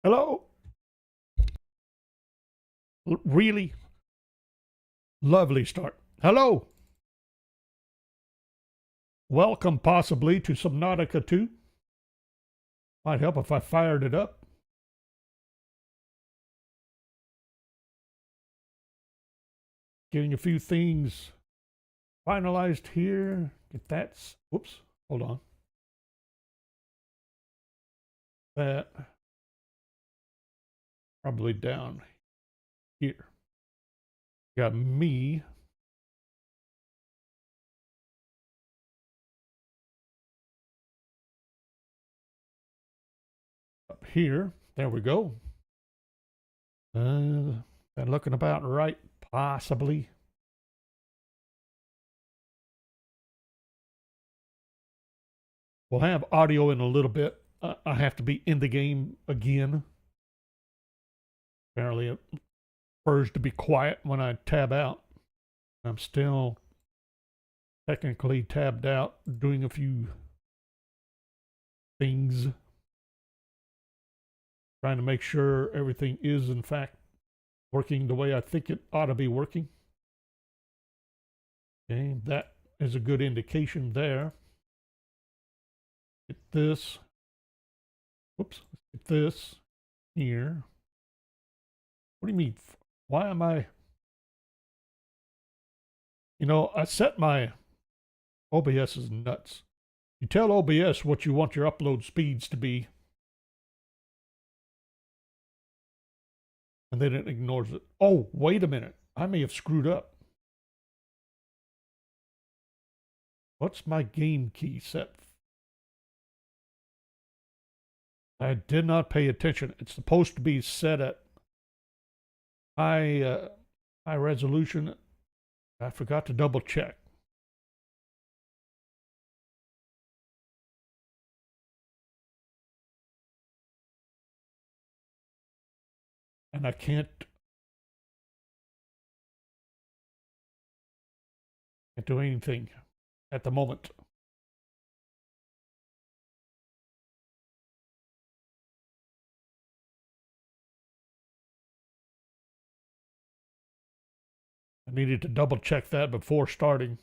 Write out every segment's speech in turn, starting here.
Hello? Really lovely start. Hello? Welcome possibly to Subnautica 2. Might help if I fired it up. Getting a few things finalized here. Get that. Whoops. Hold on. That. Probably down here. Got me. Up here. There we go. Been looking about right, possibly. We'll have audio in a little bit. I have to be in the game again. Apparently it prefers to be quiet when I tab out. I'm still technically tabbed out, doing a few things. Trying to make sure everything is, in fact, working the way I think it ought to be working. Okay, that is a good indication there. Get this. Whoops. Get this here. What do you mean? Why am I? You know, I set my OBS is nuts. You tell OBS what you want your upload speeds to be, and then it ignores it. Oh, wait a minute. I may have screwed up. What's my game key set? I did not pay attention. It's supposed to be set at high resolution. I forgot to double check. And I can't do anything at the moment. I needed to double check that before starting.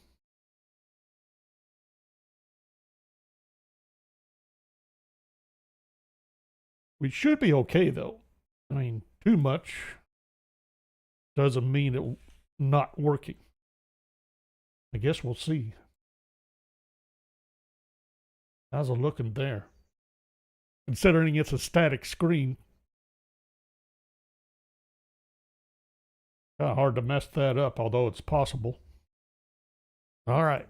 We should be okay though. I mean, too much doesn't mean it not working. I guess we'll see. How's it looking there? Considering it's a static screen. Kind of hard to mess that up, although it's possible. All right.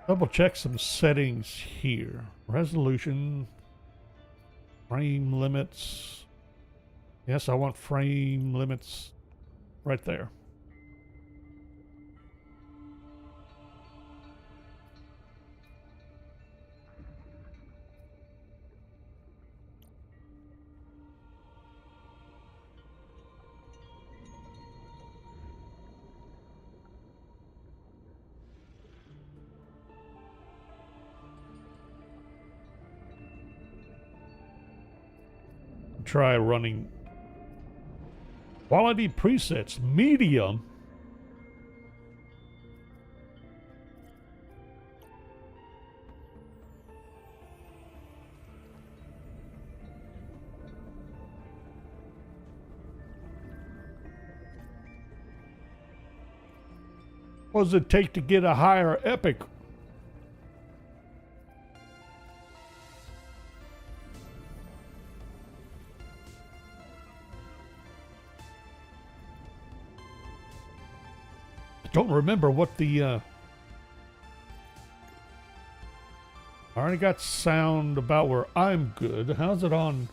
Double check some settings here. Resolution, frame limits. Yes, I want frame limits right there. Try running quality presets, medium. What does it take to get a higher epic? Don't remember what the I already got sound about where I'm good. How's it on?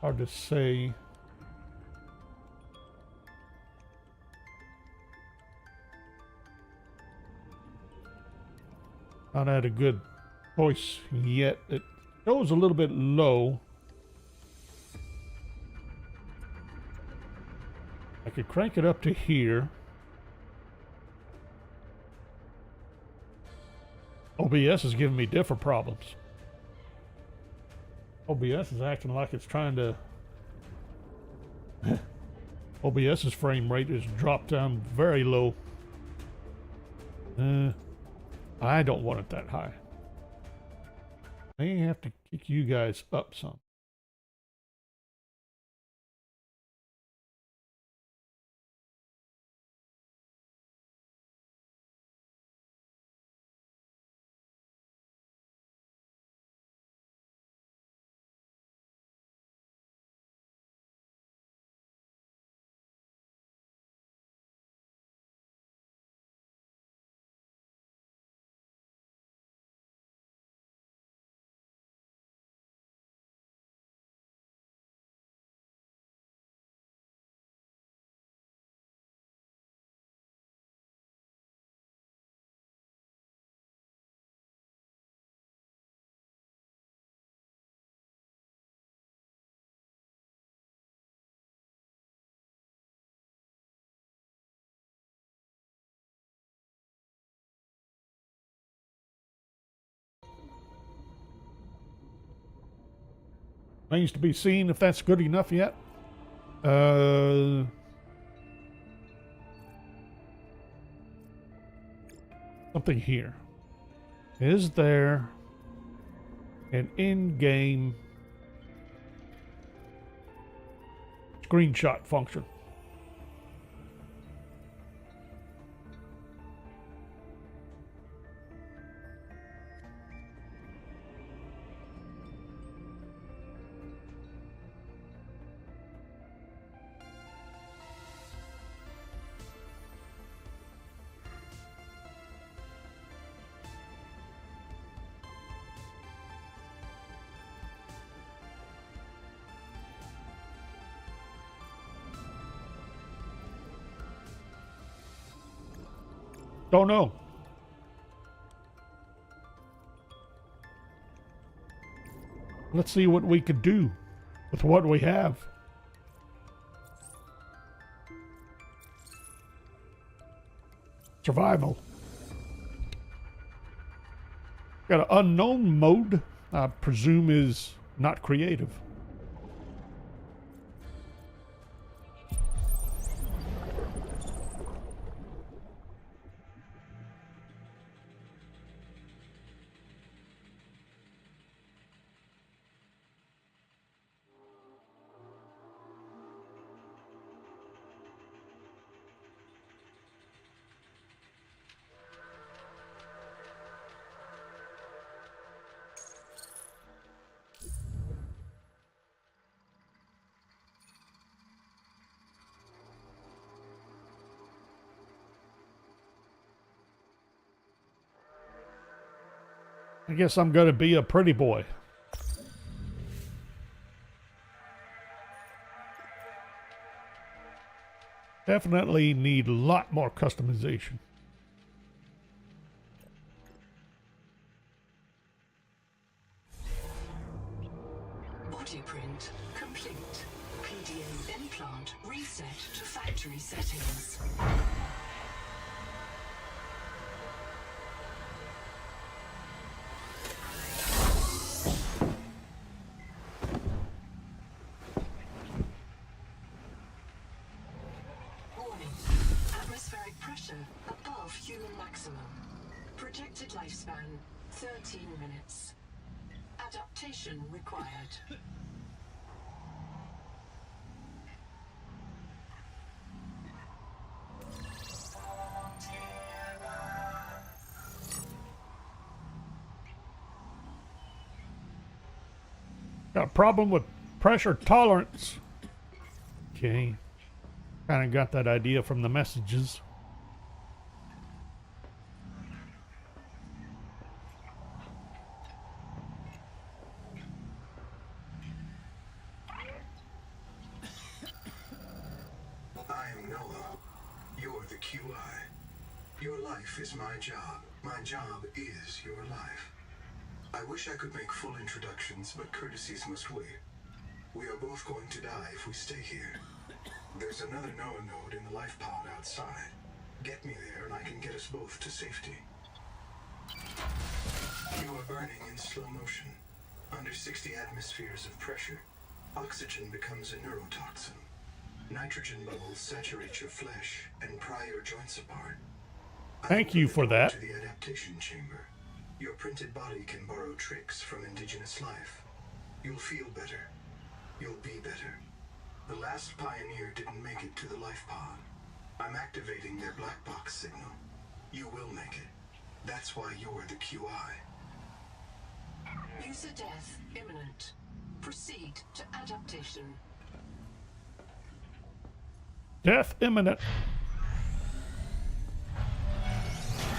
Hard to say. Not had a good voice yet. It goes a little bit low. I could crank it up to here. OBS is giving me different problems. OBS is acting like it's trying to... OBS's frame rate is dropped down very low. I don't want it that high. I may have to kick you guys up some. Remains to be seen if that's good enough yet. Something here. Is there an in-game screenshot function? Don't know. Let's see what we could do with what we have. Survival. Got an unknown mode, I presume is not creative. I guess I'm going to be a pretty boy. Definitely need a lot more customization. Blueprint complete. PDA implant reset to factory settings. Above human maximum. Projected lifespan 13 minutes. Adaptation required. Got a problem with pressure tolerance. Okay. Kind of got that idea from the messages. Your life is my job. My job is your life. I wish I could make full introductions, but courtesies must wait. We are both going to die if we stay here. There's another Noah node in the life pod outside. Get me there and I can get us both to safety. You are burning in slow motion. Under 60 atmospheres of pressure, oxygen becomes a neurotoxin. Nitrogen bubbles saturate your flesh and pry your joints apart. Thank you for that. To the adaptation chamber. Your printed body can borrow tricks from indigenous life. You'll feel better. You'll be better. The last pioneer didn't make it to the life pod. I'm activating their black box signal. You will make it. That's why you're the QI. User death imminent. Proceed to adaptation. Death imminent.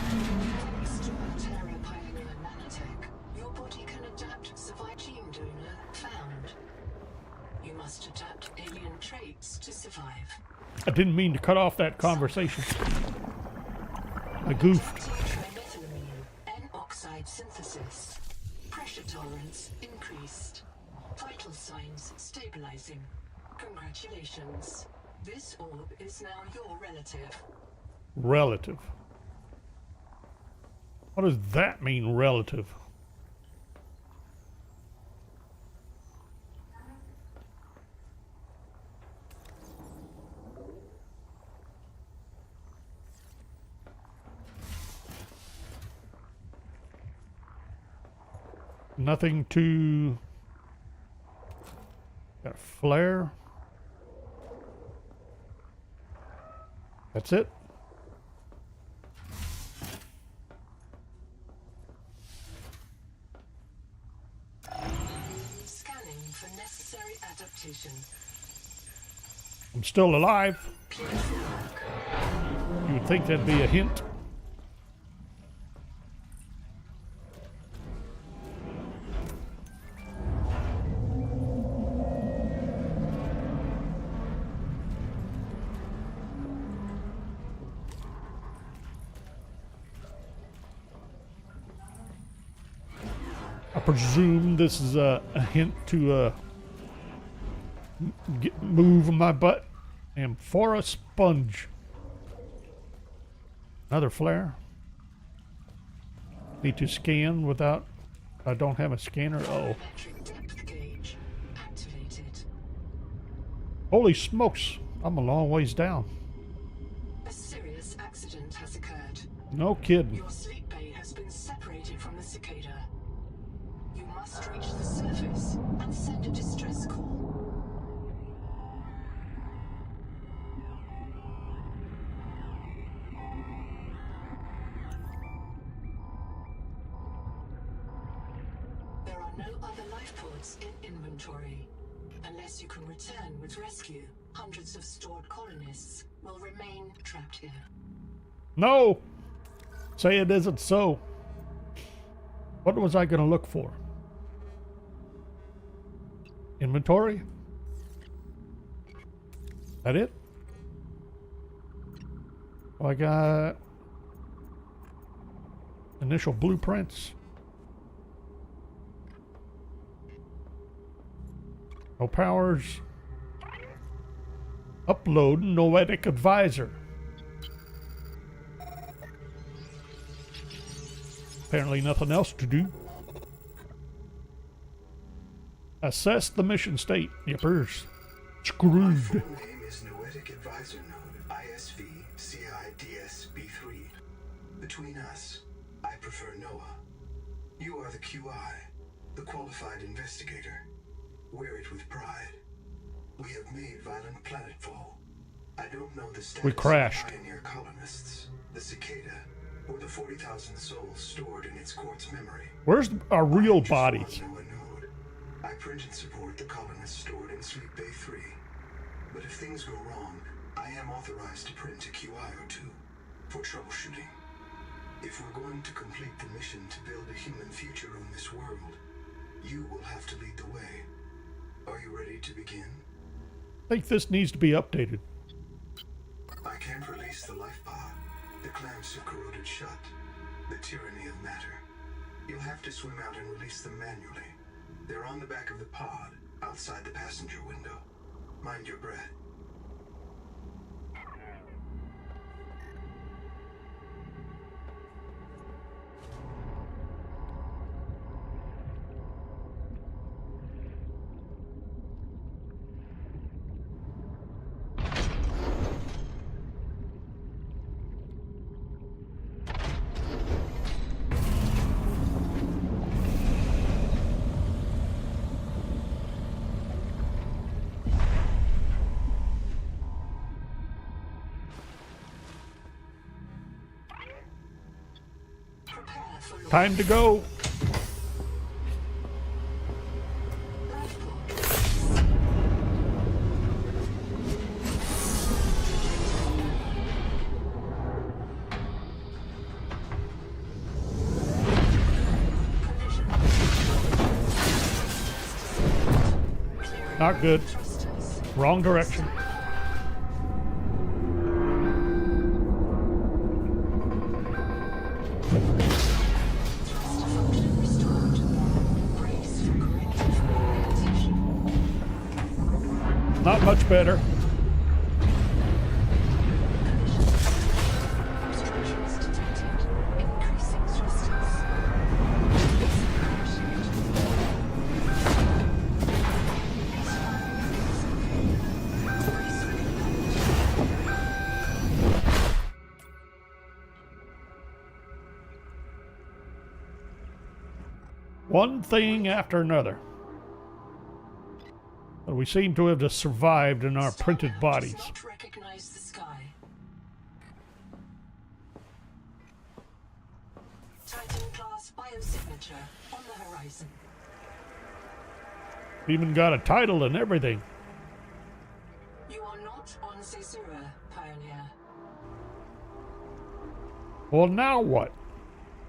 Thanks to Terra Pioneer Nanotech, your body can adapt survive gene donor found. You must adapt alien traits to survive. I didn't mean to cut off that conversation. I goofed. Trimethylamine N-oxide synthesis. Pressure tolerance increased. Vital signs stabilizing. Congratulations. This orb is now your relative. Relative. What does that mean, relative? Nothing to... Got a flare. That's it. Scanning for necessary adaptation. I'm still alive. Beautiful work. You would think that'd be a hint. I presume this is a hint to move my butt. And for a sponge. Another flare. Need to scan without... I don't have a scanner. Oh. Biometric depth gauge activated. Holy smokes. I'm a long ways down. A serious accident has occurred. No kidding. Your sleep bay has been separated from the cicada. You must reach the surface and send a distress call. There are no other life pods in inventory. Unless you can return with rescue, hundreds of stored colonists will remain trapped here. No! Say it isn't so. What was I going to look for? Inventory? That it? Oh, I got initial blueprints. No powers. Upload Noetic Advisor. Apparently nothing else to do. Assess the mission state. Yippers. My Screwed. full name is Noetic Advisor Node, ISV CIDSB3. Between us, I prefer Noah. You are the QI, the qualified investigator. Wear it with pride. We have made violent planetfall. I don't know the status We crashed. of pioneer colonists, the cicada, or the 40,000 souls stored in its quartz memory. Where's our real I just bodies? want Noah Node. I print and support the colonists stored in Sleep Bay 3. But if things go wrong, I am authorized to print a QI or two for troubleshooting. If we're going to complete the mission to build a human future on this world, you will have to lead the way. Are you ready to begin? I think this needs to be updated. I can't release the life pod. The clamps have corroded shut. The tyranny of matter. You'll have to swim out and release them manually. They're on the back of the pod, outside the passenger window. Mind your breath. Time to go. Not good. Wrong direction. Not much better. One thing after another. But we seem to have just survived in our printed bodies. Not recognize the sky. Titan class biosignature on the horizon. Even got a title and everything. You are not on Caesura, Pioneer. Well, now what?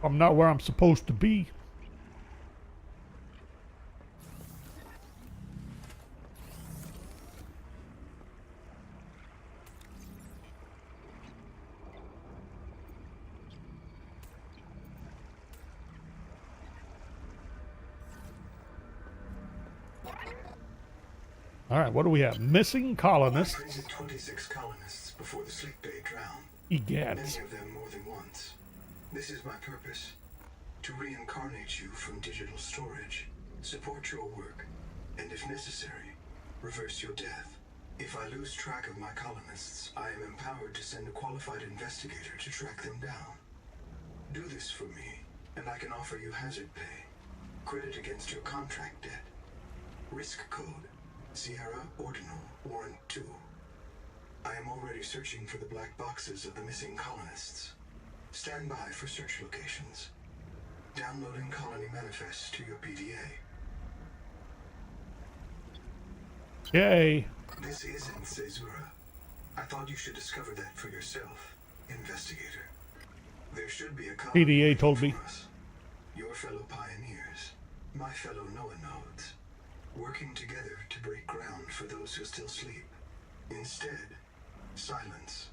I'm not where I'm supposed to be. All right, what do we have? Missing colonists. I printed 26 colonists before the sleep day drowned. Egads. Many of them more than once. This is my purpose. To reincarnate you from digital storage, support your work, and if necessary, reverse your death. If I lose track of my colonists, I am empowered to send a qualified investigator to track them down. Do this for me, and I can offer you hazard pay. Credit against your contract debt. Risk code. Sierra Ordinal Warrant 2. I am already searching for the black boxes of the missing colonists. Stand by for search locations. Downloading colony manifests to your PDA. Yay. This isn't Caesura. I thought you should discover that for yourself, investigator. There should be a colony PDA told me. from us. Your fellow pioneers, my fellow Noah nodes, working together to break ground for those who still sleep. Instead, silence.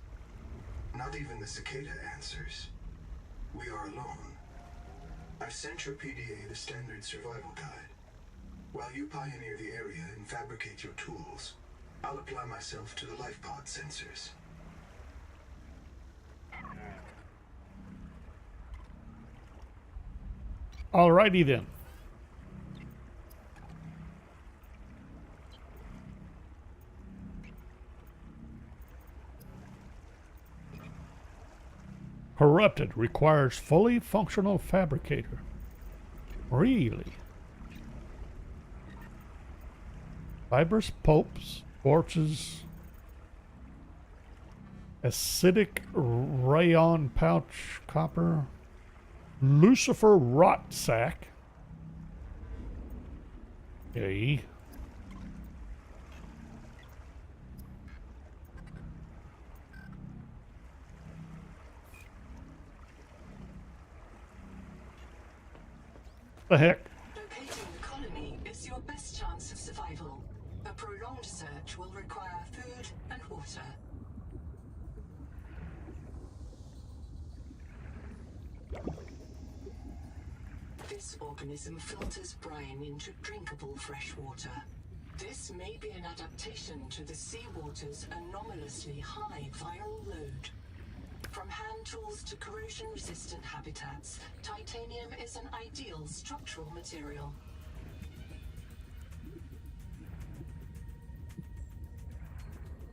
Not even the cicada answers. We are alone. I've sent your PDA the standard survival guide. While you pioneer the area and fabricate your tools, I'll apply myself to the life pod sensors. Alrighty then. Corrupted requires fully functional fabricator. Really? Fibrous pulps, torches, acidic rayon pouch copper, Lucifer rot sack. Okay. The heck? Locating the colony is your best chance of survival. A prolonged search will require food and water. This organism filters brine into drinkable fresh water. This may be an adaptation to the seawater's anomalously high viral load. From hand tools to corrosion-resistant habitats, titanium is an ideal structural material.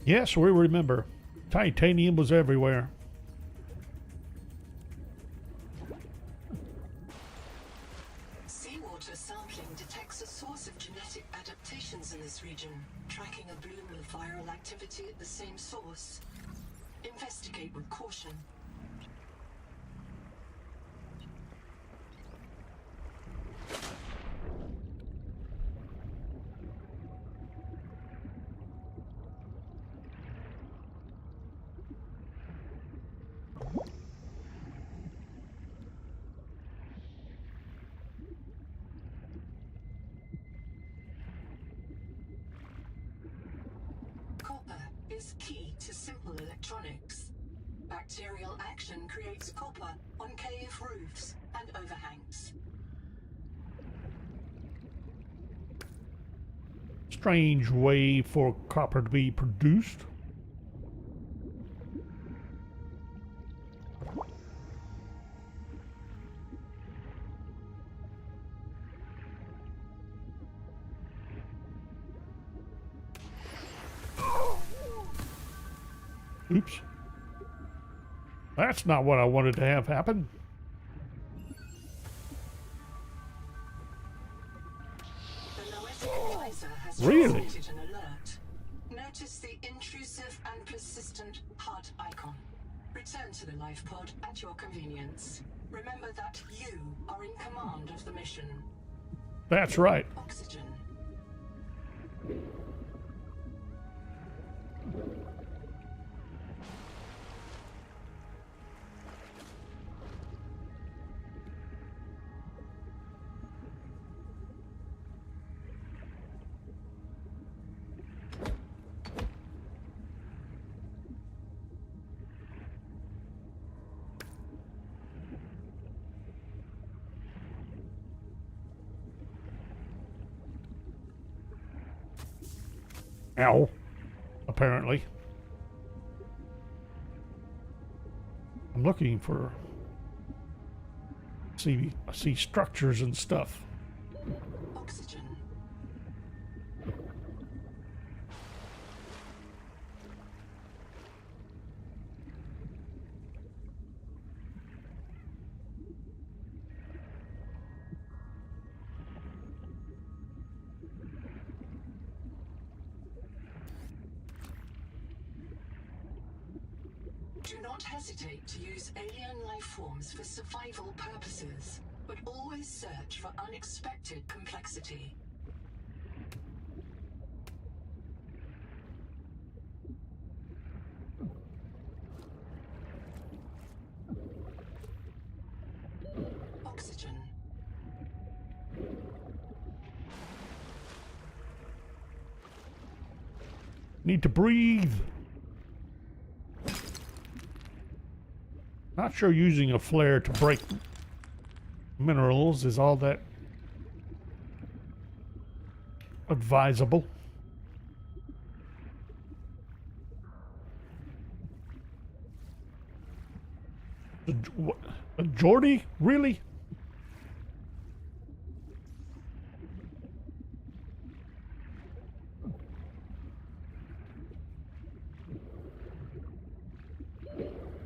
Yes, we remember. Titanium was everywhere. Seawater sampling detects a source of genetic adaptations in this region, tracking a bloom of viral activity at the same source. Investigate with caution. is key to simple electronics. Bacterial action creates copper on cave roofs and overhangs. Strange way for copper to be produced. Oops. That's not what I wanted to have happen. The Noetic advisor has Really? transmitted an alert. Notice the intrusive and persistent HUD icon. Return to the life pod at your convenience. Remember that you are in command of the mission. That's right. Oxygen. Ow. Apparently. I'm looking for... I see structures and stuff. Oxygen. Do not hesitate to use alien life forms for survival purposes, but always search for unexpected complexity. Oxygen. Need to breathe. Not sure using a flare to break minerals is all that advisable. A Geordie? Really?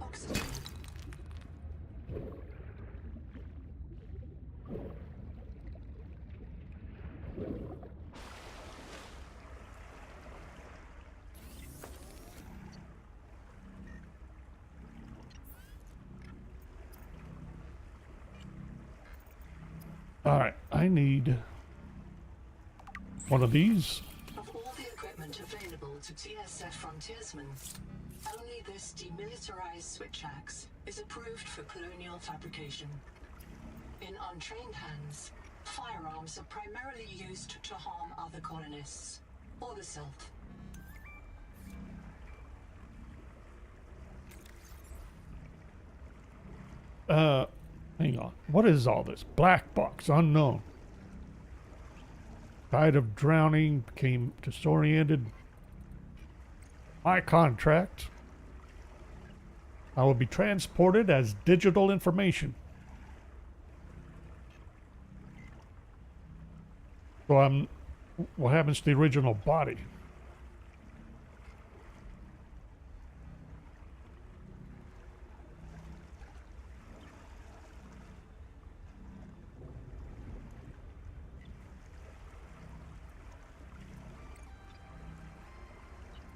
Oxygen. All right, I need one of these. Of all the equipment available to TSF frontiersmen, only this demilitarized switch axe is approved for colonial fabrication. In untrained hands, firearms are primarily used to harm other colonists, or the self. Hang on. What is all this? Black box, unknown. Died of drowning, became disoriented. My contract. I will be transported as digital information. So what happens to the original body?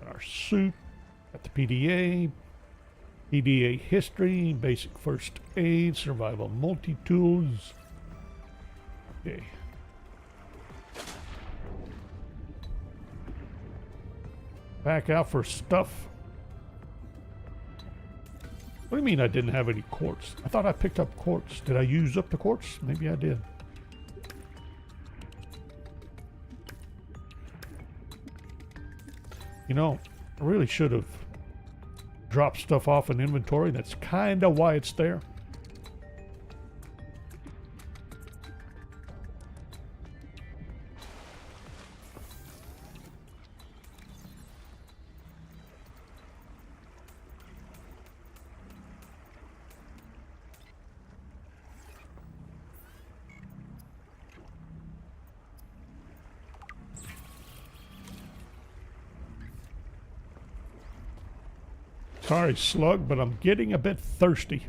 Our suit, got the PDA history, basic first aid, survival multi-tools. Okay. Back out for stuff. What do you mean I didn't have any quartz? I thought I picked up quartz. Did I use up the quartz? Maybe I did. You know, I really should have dropped stuff off in inventory. That's kind of why it's there. Sorry, Slug, but I'm getting a bit thirsty.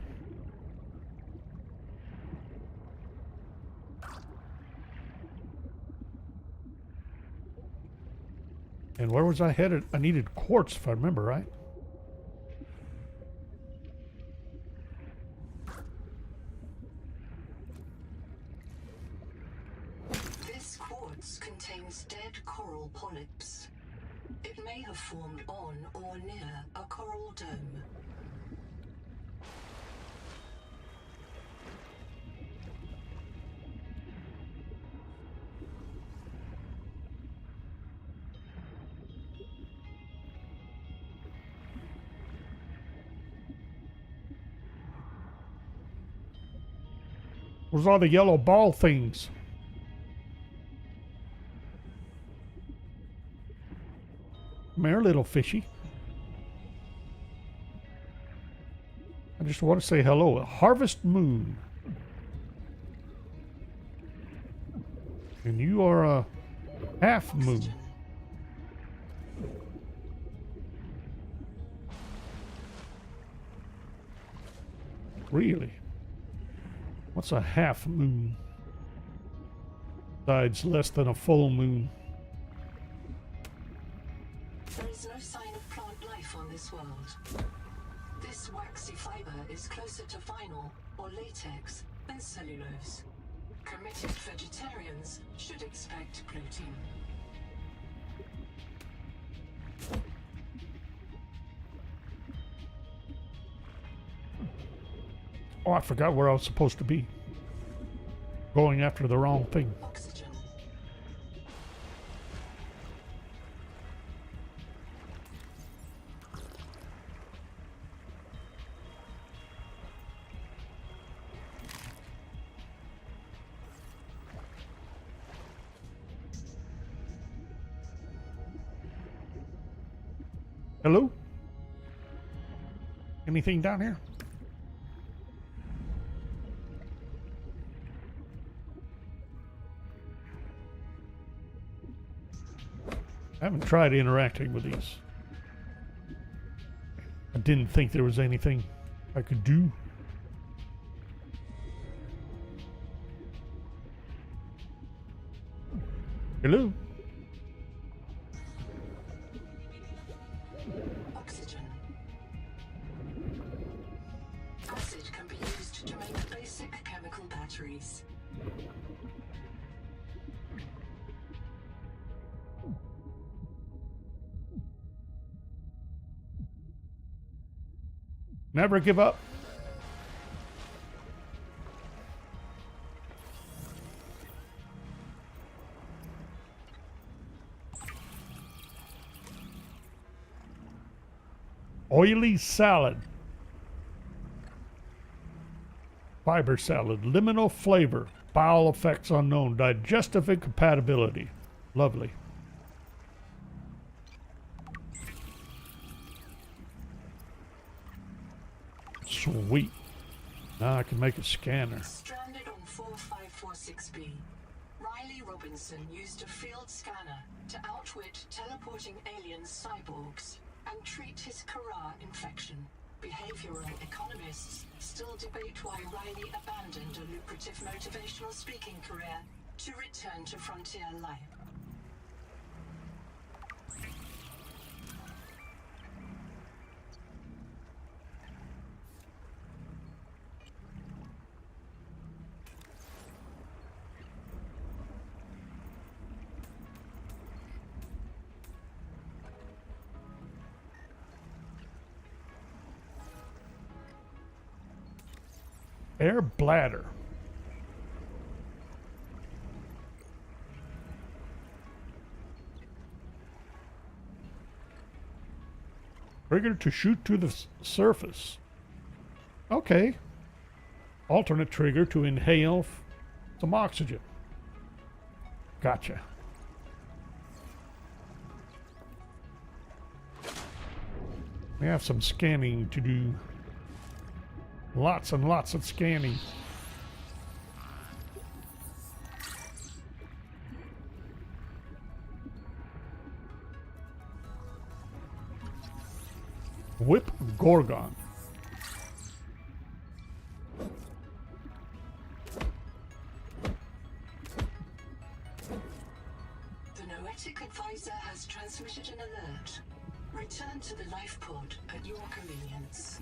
And where was I headed? I needed quartz, if I remember right. This quartz contains dead coral polyps. It may have formed on or near a coral dome. Where's all the yellow ball things? Come here, little fishy. I just want to say hello. A harvest moon. And you are a half moon. Really? What's a half moon? Besides less than a full moon. There is no sign of plant life on this world. This waxy fiber is closer to vinyl or latex than cellulose. Committed vegetarians should expect protein. Oh, I forgot where I was supposed to be. Going after the wrong thing. Oxygen. Hello? Anything down here? I haven't tried interacting with these. I didn't think there was anything I could do. Hello? Oxygen. Acid can be used to make basic chemical batteries. Never give up. Oily salad. Fiber salad. Liminal flavor. Bowel effects unknown. Digestive incompatibility. Lovely. Sweet. Now I can make a scanner. Stranded on 4546B, Riley Robinson used a field scanner to outwit teleporting alien cyborgs and treat his Kara infection. Behavioral economists still debate why Riley abandoned a lucrative motivational speaking career to return to frontier life. Air bladder. Trigger to shoot to the surface. Okay. Alternate trigger to inhale some oxygen. Gotcha. We have some scanning to do. Lots and lots of scanning. Whip Gorgon. The Noetic advisor has transmitted an alert. Return to the life pod at your convenience.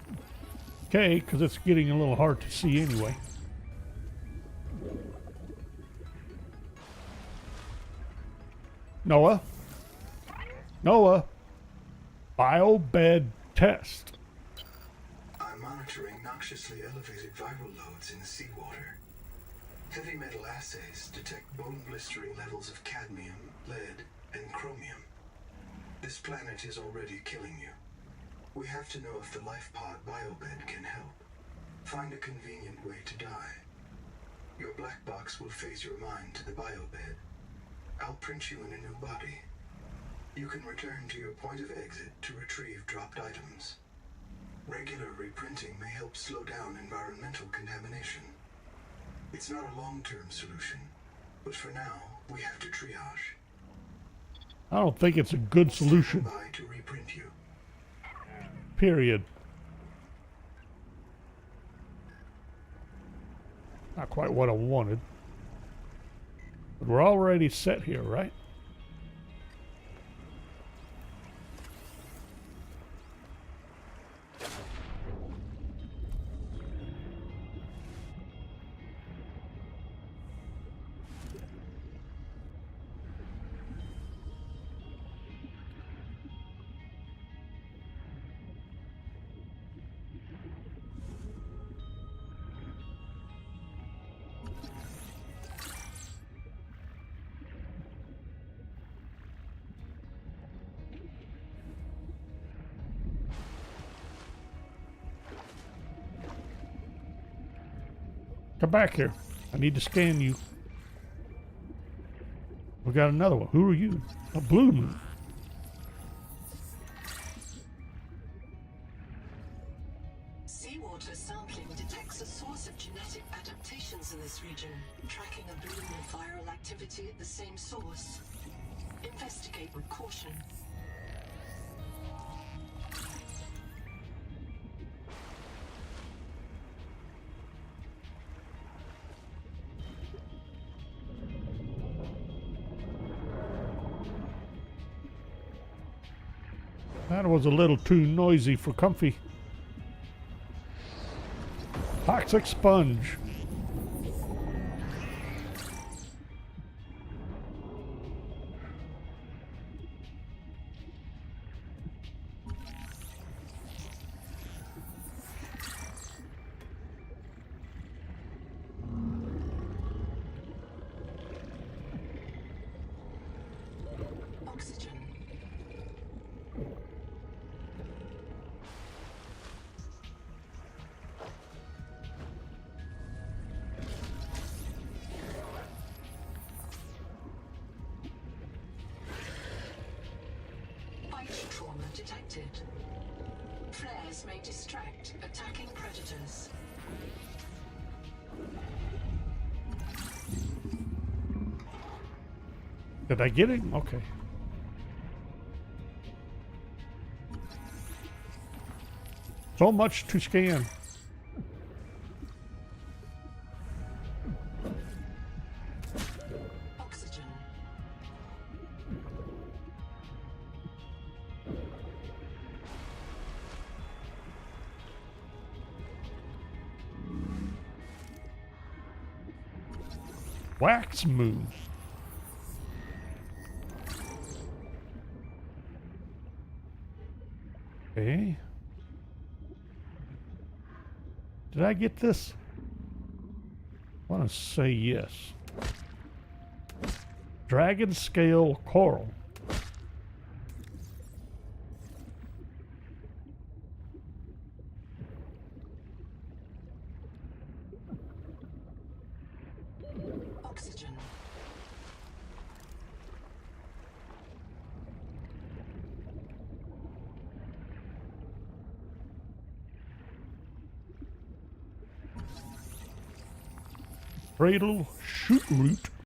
Okay, because it's getting a little hard to see anyway. Noah? Noah? Biobed test. I'm monitoring noxiously elevated viral loads in the seawater. Heavy metal assays detect bone-blistering levels of cadmium, lead, and chromium. This planet is already killing you. We have to know if the life pod biobed can help. Find a convenient way to die. Your black box will phase your mind to the biobed. I'll print you in a new body. You can return to your point of exit to retrieve dropped items. Regular reprinting may help slow down environmental contamination. It's not a long-term solution, but for now, we have to triage. I don't think it's a good solution. Stand by to reprint you. Period. Not quite what I wanted. But we're already set here, right? Come back here. I need to scan you. We got another one. Who are you? A blue moon. Seawater sampling detects a source of genetic adaptations in this region, tracking a bloom of viral activity at the same source. Investigate with caution. That was a little too noisy for comfy. Toxic sponge. Oxygen. Trauma detected. Flares may distract attacking predators. Did I get it? Okay. So much to scan. Oxygen. Wax moon. Okay. Did I get this? I want to say yes. Dragon scale coral. oxygen. Cradle, shoot root.